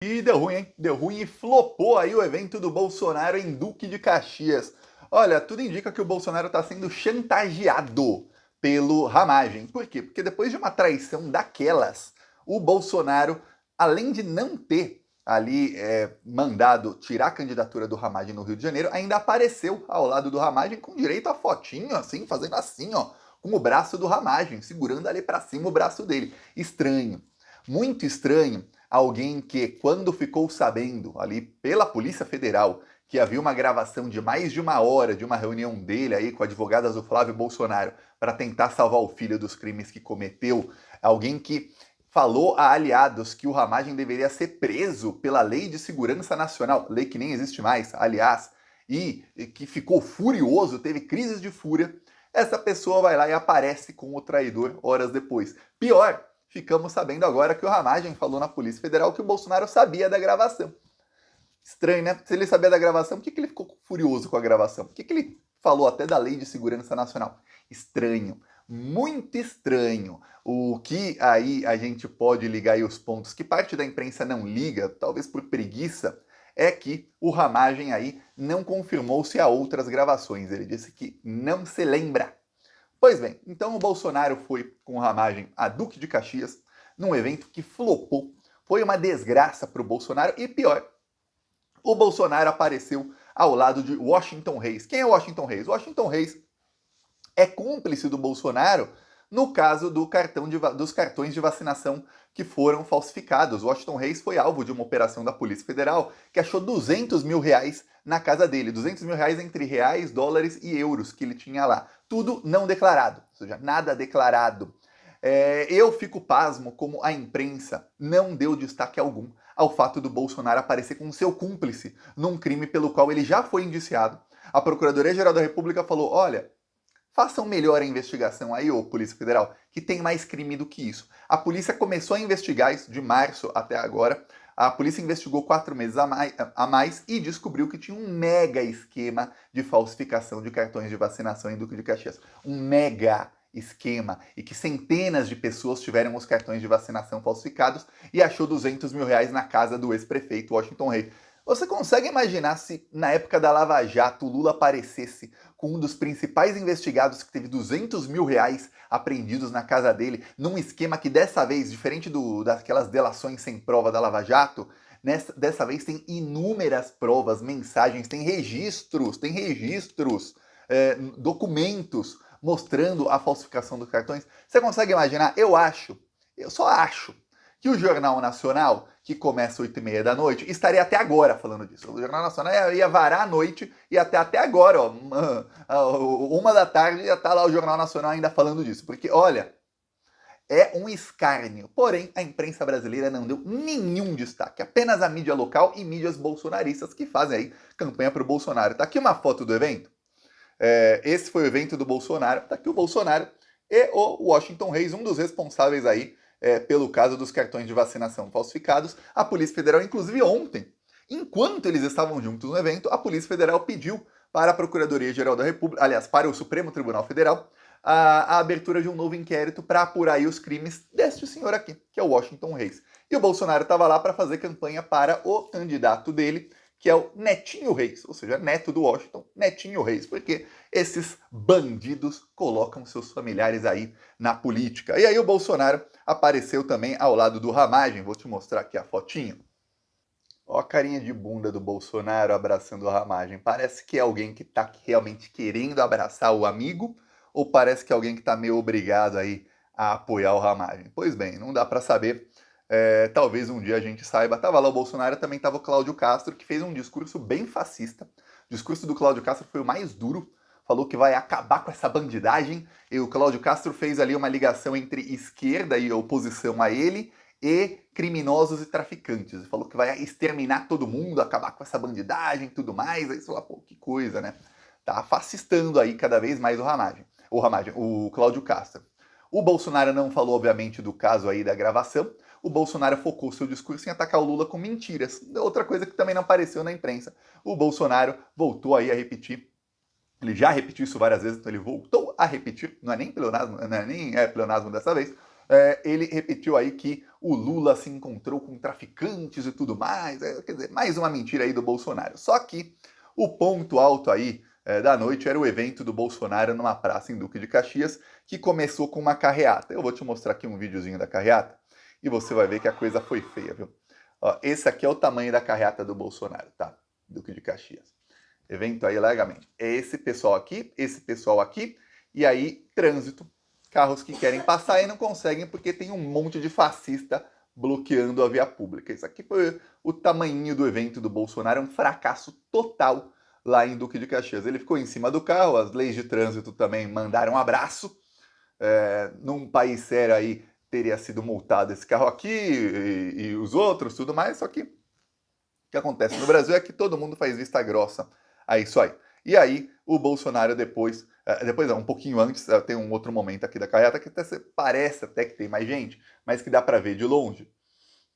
E deu ruim, hein? Deu ruim e flopou aí o evento do Bolsonaro em Duque de Caxias. Olha, tudo indica que o Bolsonaro está sendo chantageado pelo Ramagem. Por quê? Porque depois de uma traição daquelas, o Bolsonaro, além de não ter ali mandado tirar a candidatura do Ramagem no Rio de Janeiro, ainda apareceu ao lado do Ramagem com direito a fotinho, assim, fazendo assim, ó, com o braço do Ramagem, segurando ali para cima o braço dele. Estranho. Muito estranho alguém que, quando ficou sabendo ali pela Polícia Federal que havia uma gravação de mais de uma hora de uma reunião dele aí com advogadas do Flávio Bolsonaro para tentar salvar o filho dos crimes que cometeu, alguém que falou a aliados que o Ramagem deveria ser preso pela Lei de Segurança Nacional, lei que nem existe mais, aliás, e que ficou furioso, teve crises de fúria, essa pessoa vai lá e aparece com o traidor horas depois. Pior, ficamos sabendo agora que o Ramagem falou na Polícia Federal que o Bolsonaro sabia da gravação. Estranho, né? Se ele sabia da gravação, por que ele ficou furioso com a gravação? Por que ele falou até da Lei de Segurança Nacional? Estranho. Muito estranho. O que aí a gente pode ligar aí os pontos que parte da imprensa não liga, talvez por preguiça, é que o Ramagem aí não confirmou se há outras gravações. Ele disse que não se lembra. Pois bem, então o Bolsonaro foi com o Ramagem a Duque de Caxias, num evento que flopou. Foi uma desgraça para o Bolsonaro e pior, o Bolsonaro apareceu ao lado de Washington Reis. Quem é Washington Reis? Washington Reis é cúmplice do Bolsonaro no caso dos cartões de vacinação que foram falsificados. Washington Reis foi alvo de uma operação da Polícia Federal que achou 200 mil reais na casa dele. 200 mil reais entre reais, dólares e euros que ele tinha lá. Tudo não declarado, ou seja, nada declarado. Eu fico pasmo como a imprensa não deu destaque algum ao fato do Bolsonaro aparecer com seu cúmplice num crime pelo qual ele já foi indiciado. A Procuradoria-Geral da República falou: olha, façam melhor a investigação aí, ô Polícia Federal, que tem mais crime do que isso. A polícia começou a investigar isso de março até agora. A polícia investigou 4 meses a mais e descobriu que tinha um mega esquema de falsificação de cartões de vacinação em Duque de Caxias. Um mega esquema. E que centenas de pessoas tiveram os cartões de vacinação falsificados e achou 200 mil reais na casa do ex-prefeito Washington Reis. Você consegue imaginar se na época da Lava Jato o Lula aparecesse com um dos principais investigados que teve 200 mil reais apreendidos na casa dele, num esquema que dessa vez, diferente daquelas delações sem prova da Lava Jato, dessa vez tem inúmeras provas, mensagens, tem registros, documentos mostrando a falsificação dos cartões. Você consegue imaginar? Eu só acho, que o Jornal Nacional, que começa às 8h30 da noite, estaria até agora falando disso. O Jornal Nacional ia varar a noite e até agora, ó, 1 da tarde, ia estar lá o Jornal Nacional ainda falando disso. Porque, olha, é um escárnio. Porém, a imprensa brasileira não deu nenhum destaque. Apenas a mídia local e mídias bolsonaristas que fazem aí campanha para o Bolsonaro. Tá aqui uma foto do evento. Esse foi o evento do Bolsonaro. Tá aqui o Bolsonaro e o Washington Reis, um dos responsáveis aí pelo caso dos cartões de vacinação falsificados. A Polícia Federal, inclusive ontem, enquanto eles estavam juntos no evento, a Polícia Federal pediu para a Procuradoria-Geral da República, aliás, para o Supremo Tribunal Federal, a abertura de um novo inquérito para apurar aí os crimes deste senhor aqui, que é o Washington Reis. E o Bolsonaro estava lá para fazer campanha para o candidato dele, que é o Netinho Reis, ou seja, neto do Washington, Netinho Reis, porque esses bandidos colocam seus familiares aí na política. E aí o Bolsonaro apareceu também ao lado do Ramagem, vou te mostrar aqui a fotinho. Ó a carinha de bunda do Bolsonaro abraçando o Ramagem. Parece que é alguém que está realmente querendo abraçar o amigo ou parece que é alguém que está meio obrigado aí a apoiar o Ramagem? Pois bem, não dá para saber. Talvez um dia a gente saiba. Tava lá o Bolsonaro, também tava o Cláudio Castro, que fez um discurso bem fascista. O discurso do Cláudio Castro foi o mais duro. Falou que vai acabar com essa bandidagem. E o Cláudio Castro fez ali uma ligação entre esquerda e oposição a ele e criminosos e traficantes. Ele falou que vai exterminar todo mundo, acabar com essa bandidagem e tudo mais. Aí você fala, pô, que coisa, né? Tá fascistando aí cada vez mais o Cláudio Castro. O Bolsonaro não falou, obviamente, do caso aí da gravação. O Bolsonaro focou seu discurso em atacar o Lula com mentiras. Outra coisa que também não apareceu na imprensa. O Bolsonaro voltou aí a repetir. Ele já repetiu isso várias vezes, então ele voltou a repetir. Não é nem pleonasmo, não é nem pleonasmo dessa vez. ele repetiu aí que o Lula se encontrou com traficantes e tudo mais, quer dizer, mais uma mentira aí do Bolsonaro. Só que o ponto alto aí da noite era o evento do Bolsonaro numa praça em Duque de Caxias, que começou com uma carreata. Eu vou te mostrar aqui um videozinho da carreata e você vai ver que a coisa foi feia, viu? Ó, esse aqui é o tamanho da carreata do Bolsonaro, tá? Duque de Caxias. Evento aí largamente. É esse pessoal aqui, e aí trânsito. Carros que querem passar e não conseguem porque tem um monte de fascista bloqueando a via pública. Isso aqui foi o tamanhinho do evento do Bolsonaro, um fracasso total lá em Duque de Caxias. Ele ficou em cima do carro, as leis de trânsito também mandaram um abraço. Num país sério aí teria sido multado esse carro aqui e os outros, tudo mais, só que o que acontece no Brasil é que todo mundo faz vista grossa a isso aí. E aí, o Bolsonaro depois não, um pouquinho antes, tem um outro momento aqui da carreata que parece até que tem mais gente, mas que dá para ver de longe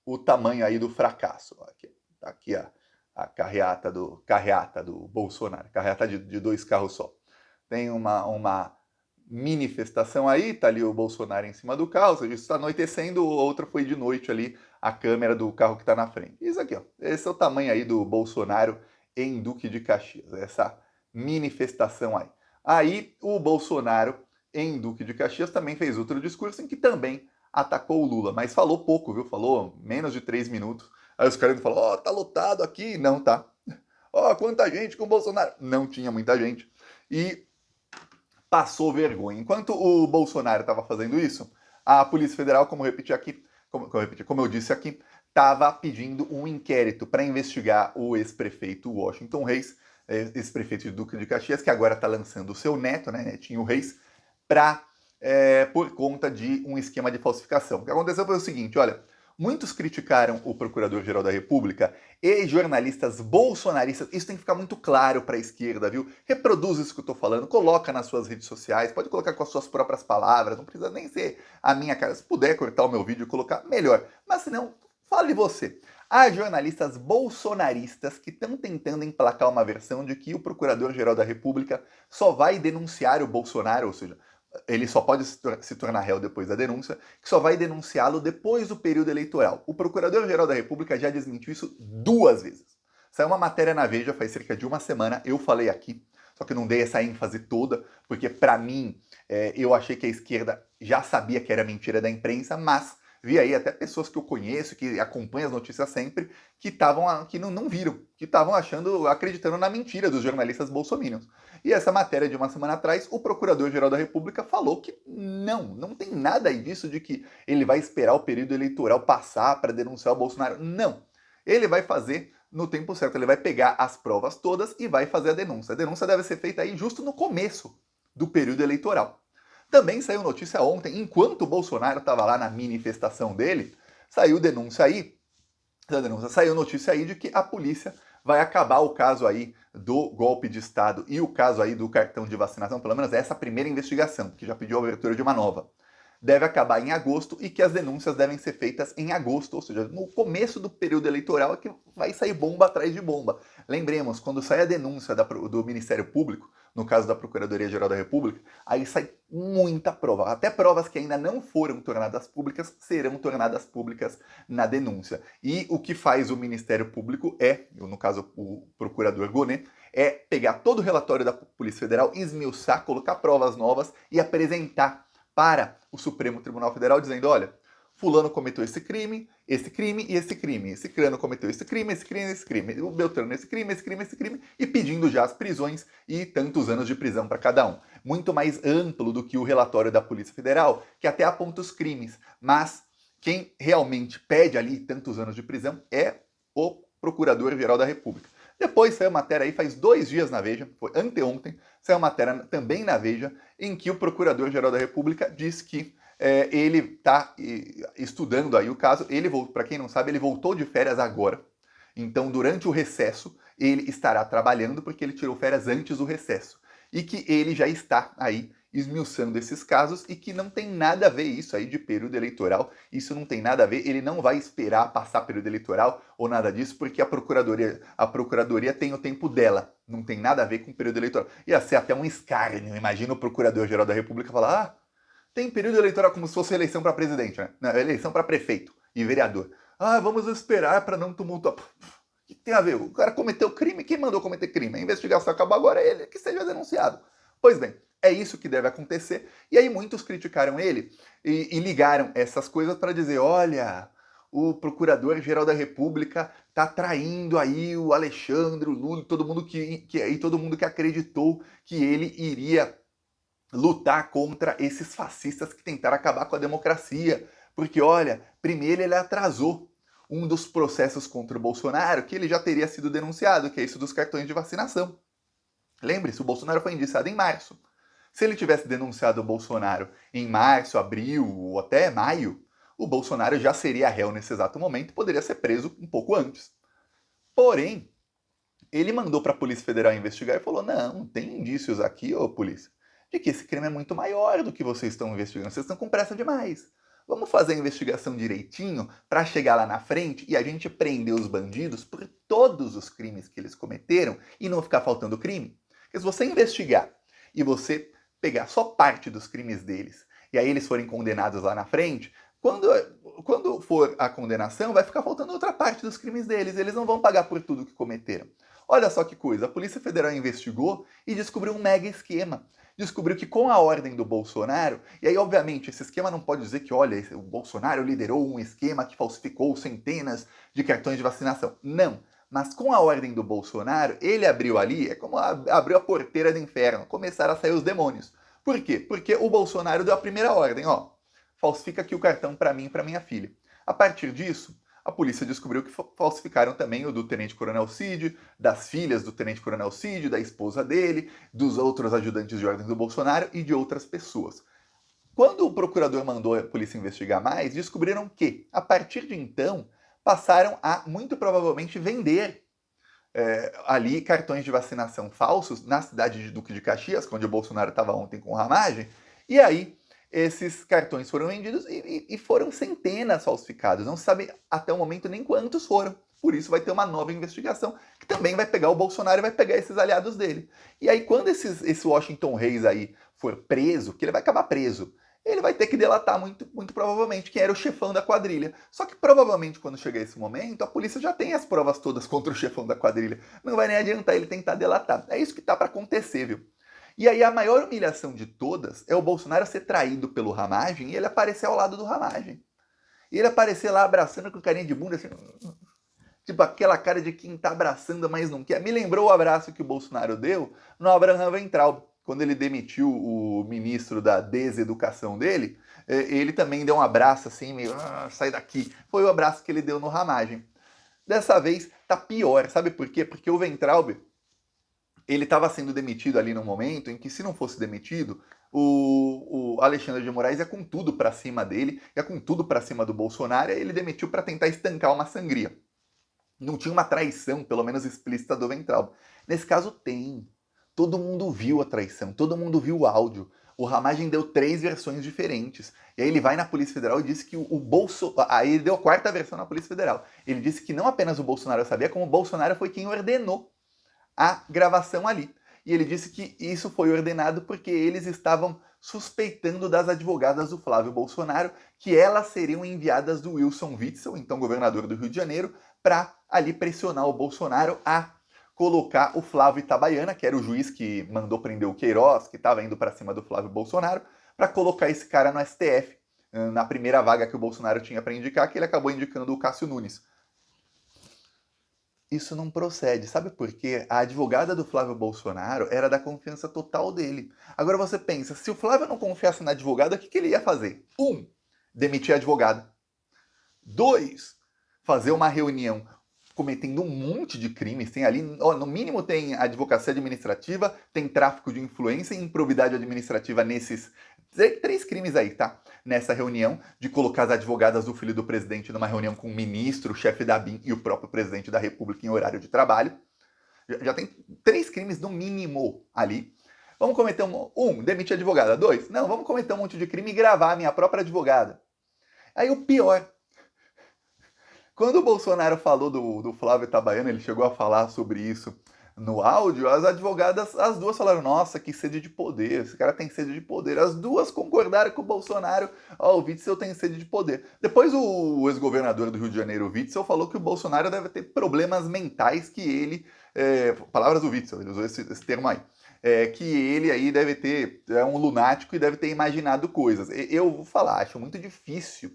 o tamanho aí do fracasso. Aqui, tá aqui a carreata do Bolsonaro, carreata de dois carros só. Tem uma manifestação aí, tá ali o Bolsonaro em cima do carro, ou seja, isso está anoitecendo, outra foi de noite ali, a câmera do carro que está na frente. Isso aqui, ó, esse é o tamanho aí do Bolsonaro em Duque de Caxias, essa manifestação aí. Aí o Bolsonaro em Duque de Caxias também fez outro discurso em que também atacou o Lula, mas falou pouco, viu? Falou menos de 3 minutos. Aí os caras falam, ó, tá lotado aqui. Não tá. Ó, quanta gente com o Bolsonaro. Não tinha muita gente. E passou vergonha. Enquanto o Bolsonaro estava fazendo isso, a Polícia Federal, como eu disse aqui, estava pedindo um inquérito para investigar o ex-prefeito Washington Reis, ex-prefeito de Duque de Caxias, que agora está lançando o seu neto, né, Netinho Reis, por conta de um esquema de falsificação. O que aconteceu foi o seguinte, olha, muitos criticaram o Procurador-Geral da República e jornalistas bolsonaristas. Isso tem que ficar muito claro para a esquerda, viu? Reproduz isso que eu estou falando, coloca nas suas redes sociais, pode colocar com as suas próprias palavras, não precisa nem ser a minha cara. Se puder cortar o meu vídeo e colocar, melhor. Mas se não, fale você. Há jornalistas bolsonaristas que estão tentando emplacar uma versão de que o Procurador-Geral da República só vai denunciar o Bolsonaro, ou seja, ele só pode se tornar réu depois da denúncia, que só vai denunciá-lo depois do período eleitoral. O Procurador-Geral da República já desmentiu isso 2 vezes. Saiu uma matéria na Veja faz cerca de uma semana, eu falei aqui, só que não dei essa ênfase toda, porque para mim, eu achei que a esquerda já sabia que era mentira da imprensa, mas vi aí até pessoas que eu conheço, que acompanham as notícias sempre, que não viram, que estavam acreditando na mentira dos jornalistas bolsominions. E essa matéria de uma semana atrás, o Procurador-Geral da República falou que não tem nada aí disso de que ele vai esperar o período eleitoral passar para denunciar o Bolsonaro. Não. Ele vai fazer no tempo certo, ele vai pegar as provas todas e vai fazer a denúncia. A denúncia deve ser feita aí justo no começo do período eleitoral. Também saiu notícia ontem, enquanto o Bolsonaro estava lá na manifestação dele, saiu notícia aí de que a polícia vai acabar o caso aí do golpe de Estado e o caso aí do cartão de vacinação, pelo menos essa primeira investigação, que já pediu a abertura de uma nova, deve acabar em agosto e que as denúncias devem ser feitas em agosto, ou seja, no começo do período eleitoral é que vai sair bomba atrás de bomba. Lembremos, quando sai a denúncia do Ministério Público, no caso da Procuradoria-Geral da República, aí sai muita prova. Até provas que ainda não foram tornadas públicas serão tornadas públicas na denúncia. E o que faz o Ministério Público no caso o procurador Gonet, é pegar todo o relatório da Polícia Federal, esmiuçar, colocar provas novas e apresentar para o Supremo Tribunal Federal dizendo, olha, fulano cometeu esse crime e esse crime. Esse crânio cometeu esse crime, esse crime. O Beltrano esse crime, e pedindo já as prisões e tantos anos de prisão para cada um. Muito mais amplo do que o relatório da Polícia Federal, que até aponta os crimes. Mas quem realmente pede ali tantos anos de prisão é o Procurador-Geral da República. Depois saiu matéria aí, faz 2 dias na Veja, foi anteontem, saiu matéria também na Veja, em que o Procurador-Geral da República diz que ele está estudando aí o caso. Para quem não sabe, ele voltou de férias agora. Então, durante o recesso, ele estará trabalhando porque ele tirou férias antes do recesso. E que ele já está aí esmiuçando esses casos e que não tem nada a ver isso aí de período eleitoral. Isso não tem nada a ver, ele não vai esperar passar período eleitoral ou nada disso, porque a procuradoria tem o tempo dela. Não tem nada a ver com o período eleitoral. Ia ser até um escárnio. Imagina o Procurador-Geral da República falar, Tem período eleitoral como se fosse eleição para presidente, né? Não, eleição para prefeito e vereador. Ah, vamos esperar para não tumultuar. O que tem a ver? O cara cometeu crime, quem mandou cometer crime? A investigação acabou agora, é ele que seja denunciado. Pois bem, é isso que deve acontecer. E aí muitos criticaram ele e ligaram essas coisas para dizer, olha, o Procurador-Geral da República está traindo aí o Alexandre, o Lula, todo mundo todo mundo que acreditou que ele iria lutar contra esses fascistas que tentaram acabar com a democracia. Porque, olha, primeiro ele atrasou um dos processos contra o Bolsonaro, que ele já teria sido denunciado, que é isso dos cartões de vacinação. Lembre-se, o Bolsonaro foi indiciado em março. Se ele tivesse denunciado o Bolsonaro em março, abril ou até maio, o Bolsonaro já seria réu nesse exato momento e poderia ser preso um pouco antes. Porém, ele mandou para a Polícia Federal investigar e falou: não, tem indícios aqui, ô polícia, de que esse crime é muito maior do que vocês estão investigando. Vocês estão com pressa demais. Vamos fazer a investigação direitinho para chegar lá na frente e a gente prender os bandidos por todos os crimes que eles cometeram e não ficar faltando crime. Porque se você investigar e você pegar só parte dos crimes deles e aí eles forem condenados lá na frente, quando for a condenação, vai ficar faltando outra parte dos crimes deles. Eles não vão pagar por tudo que cometeram. Olha só que coisa, a Polícia Federal investigou e descobriu um mega esquema. Descobriu que com a ordem do Bolsonaro, e aí obviamente esse esquema não pode dizer que, olha, o Bolsonaro liderou um esquema que falsificou centenas de cartões de vacinação. Não, mas com a ordem do Bolsonaro, ele abriu ali, é como abriu a porteira do inferno, começaram a sair os demônios. Por quê? Porque o Bolsonaro deu a primeira ordem, ó, falsifica aqui o cartão para mim e para minha filha. A partir disso, a polícia descobriu que falsificaram também o do Tenente Coronel Cid, das filhas do Tenente Coronel Cid, da esposa dele, dos outros ajudantes de ordem do Bolsonaro e de outras pessoas. Quando o procurador mandou a polícia investigar mais, descobriram que, a partir de então, passaram a, muito provavelmente, vender ali cartões de vacinação falsos na cidade de Duque de Caxias, onde o Bolsonaro estava ontem com ramagem, e aí esses cartões foram vendidos e foram centenas falsificados. Não se sabe até o momento nem quantos foram. Por isso vai ter uma nova investigação que também vai pegar o Bolsonaro e vai pegar esses aliados dele. E aí quando esse Washington Reis aí for preso, que ele vai acabar preso, ele vai ter que delatar muito provavelmente quem era o chefão da quadrilha. Só que provavelmente quando chegar esse momento, a polícia já tem as provas todas contra o chefão da quadrilha. Não vai nem adiantar ele tentar delatar. É isso que tá para acontecer, viu? E aí a maior humilhação de todas é o Bolsonaro ser traído pelo Ramagem e ele aparecer ao lado do Ramagem. E ele aparecer lá abraçando com carinha de bunda, assim, tipo aquela cara de quem tá abraçando, mas não quer. Me lembrou o abraço que o Bolsonaro deu no Abraham Weintraub, quando ele demitiu o ministro da deseducação dele. Ele também deu um abraço assim, meio, sai daqui. Foi o abraço que ele deu no Ramagem. Dessa vez tá pior, sabe por quê? Porque o Weintraub, ele estava sendo demitido ali no momento em que, se não fosse demitido, o Alexandre de Moraes ia com tudo para cima dele, ia com tudo para cima do Bolsonaro, e ele demitiu para tentar estancar uma sangria. Não tinha uma traição, pelo menos explícita, do Weintraub. Nesse caso, tem. Todo mundo viu a traição, todo mundo viu o áudio. O Ramagem deu 3 versões diferentes. E aí ele vai na Polícia Federal e disse que o Bolsonaro... Aí ele deu a 4ª versão na Polícia Federal. Ele disse que não apenas o Bolsonaro sabia, como o Bolsonaro foi quem ordenou a gravação ali. E ele disse que isso foi ordenado porque eles estavam suspeitando das advogadas do Flávio Bolsonaro que elas seriam enviadas do Wilson Witzel, então governador do Rio de Janeiro, para ali pressionar o Bolsonaro a colocar o Flávio Itabaiana, que era o juiz que mandou prender o Queiroz, que estava indo para cima do Flávio Bolsonaro, para colocar esse cara no STF, na primeira vaga que o Bolsonaro tinha para indicar, que ele acabou indicando o Cássio Nunes. Isso não procede. Sabe por quê? A advogada do Flávio Bolsonaro era da confiança total dele. Agora você pensa, se o Flávio não confiasse na advogada, o que ele ia fazer? 1. Demitir a advogada. 2. Fazer uma reunião cometendo um monte de crimes. Tem ali, no mínimo tem advocacia administrativa, tem tráfico de influência e improbidade administrativa nesses 3 crimes aí, tá? Nessa reunião, de colocar as advogadas do filho do presidente numa reunião com o ministro, o chefe da BIM e o próprio presidente da República em horário de trabalho. Já tem 3 crimes no mínimo ali. Vamos cometer demitir a advogada. 2, não, vamos cometer um monte de crime e gravar a minha própria advogada. Aí o pior, quando o Bolsonaro falou do Flávio Itabaiana, ele chegou a falar sobre isso no áudio, as advogadas, as duas falaram, nossa, que sede de poder, esse cara tem sede de poder. As duas concordaram com o Bolsonaro, ó, o Witzel tem sede de poder. Depois o ex-governador do Rio de Janeiro, o Witzel, falou que o Bolsonaro deve ter problemas mentais que ele, palavras do Witzel, ele usou esse termo aí, que ele aí deve ter, é um lunático e deve ter imaginado coisas. Eu vou falar, acho muito difícil,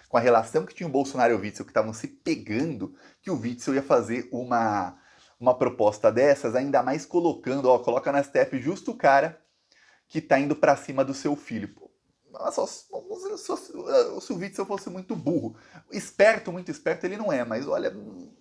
com a relação que tinha o Bolsonaro e o Witzel, que estavam se pegando, que o Witzel ia fazer uma proposta dessas, ainda mais colocando, ó, coloca na STF justo o cara que tá indo para cima do seu filho. Pô, nossa, se o Witzel fosse muito burro, esperto, muito esperto ele não é, mas olha,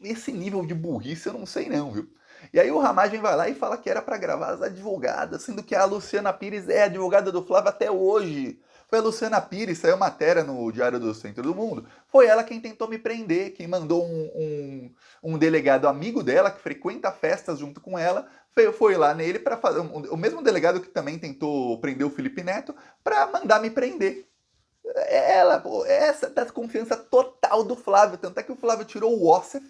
esse nível de burrice eu não sei não, viu? E aí o Ramagem vai lá e fala que era para gravar as advogadas, sendo que a Luciana Pires é advogada do Flávio até hoje. Foi a Luciana Pires, saiu matéria no Diário do Centro do Mundo. Foi ela quem tentou me prender, quem mandou um delegado amigo dela, que frequenta festas junto com ela, foi lá nele para fazer. O mesmo delegado que também tentou prender o Felipe Neto, para mandar me prender. Ela, pô, essa da confiança total do Flávio. Tanto é que o Flávio tirou o Ossef,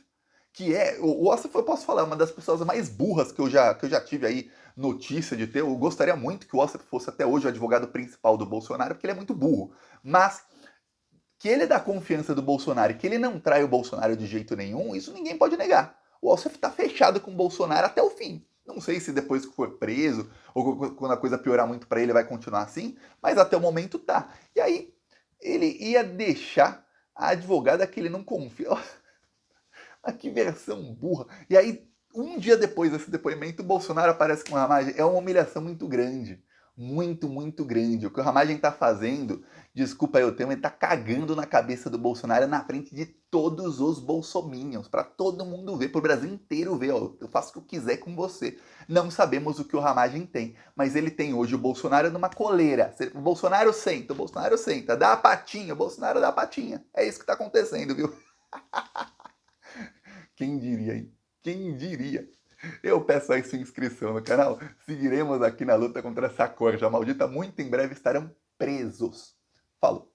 que é. O Ossef, eu posso falar, uma das pessoas mais burras que eu já tive aí notícia de ter. Eu gostaria muito que o Ossef fosse até hoje o advogado principal do Bolsonaro, porque ele é muito burro. Mas que ele dá confiança do Bolsonaro e que ele não trai o Bolsonaro de jeito nenhum, isso ninguém pode negar. O Ossef tá fechado com o Bolsonaro até o fim. Não sei se depois que for preso ou quando a coisa piorar muito para ele vai continuar assim, mas até o momento tá. E aí ele ia deixar a advogada que ele não confia. Mas que versão burra. E aí, um dia depois desse depoimento, o Bolsonaro aparece com o Ramagem. É uma humilhação muito grande. Muito, muito grande. O que o Ramagem tá fazendo, desculpa aí o termo, ele tá cagando na cabeça do Bolsonaro na frente de todos os bolsominions, para todo mundo ver, pro Brasil inteiro ver, ó, eu faço o que eu quiser com você. Não sabemos o que o Ramagem tem, mas ele tem hoje o Bolsonaro numa coleira. O Bolsonaro senta, dá a patinha, o Bolsonaro dá a patinha. É isso que tá acontecendo, viu? Quem diria, hein? Quem diria? Eu peço aí sua inscrição no canal. Seguiremos aqui na luta contra essa corja maldita. Muito em breve estarão presos. Falou!